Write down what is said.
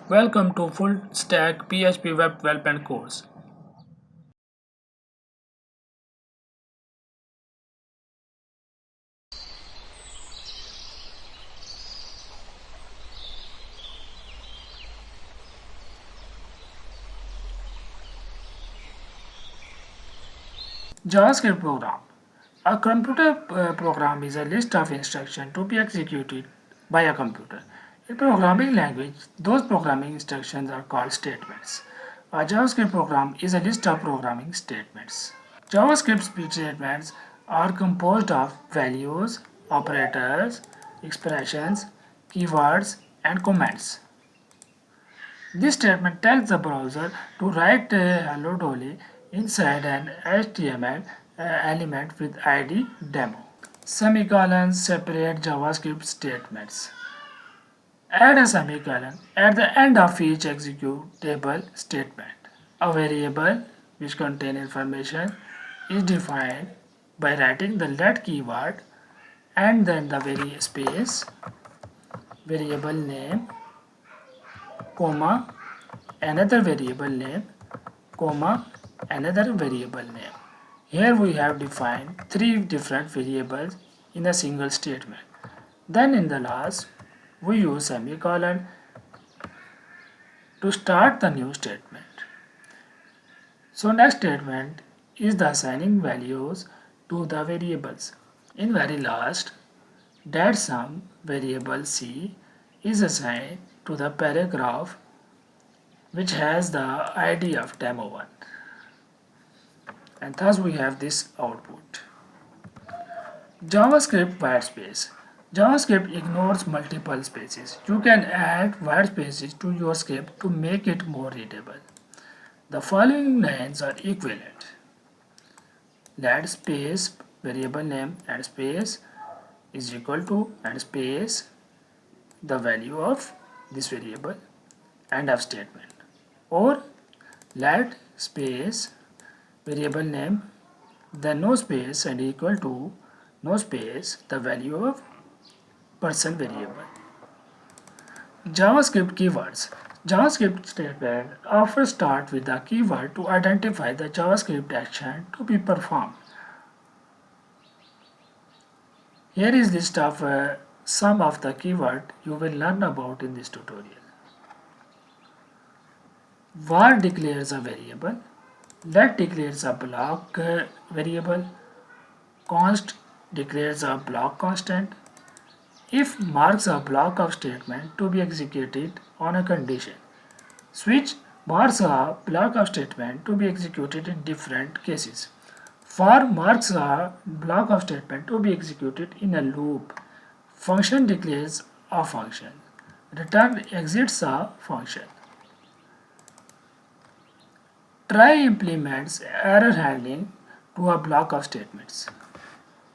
Welcome to Full Stack PHP Web Development course. JavaScript program. A computer program is a list of instructions to be executed by a computer. In programming language, those programming instructions are called statements. A JavaScript program is a list of programming statements. JavaScript statements are composed of values, operators, expressions, keywords, and comments. This statement tells the browser to write hello dolly inside an HTML element with ID demo. Semicolons separate JavaScript statements. Add a semicolon at the end of each executable statement. A variable which contains information is defined by writing the let keyword and then the variable name, comma, another variable name, comma, another variable name. Here we have defined three different variables in a single statement. Then in the last, we use semicolon to start the new statement. So next statement is the assigning values to the variables. In very last, that sum variable C is assigned to the paragraph which has the ID of demo1, and thus we have this output. JavaScript whitespace. JavaScript ignores multiple spaces. You can add white spaces to your script to make it more readable. The following lines are equivalent. Let space variable name and space is equal to and space the value of this variable end of statement, or let space variable name then no space and equal to no space the value of person variable. JavaScript keywords. JavaScript statement often start with the keyword to identify the JavaScript action to be performed. Here is list of some of the keyword you will learn about in this tutorial. Var declares a variable. Let declares a block variable. Const declares a block constant. If marks a block of statement to be executed on a condition. Switch marks a block of statement to be executed in different cases. For marks a block of statement to be executed in a loop. Function declares a function. Return exits a function. Try implements error handling to a block of statements.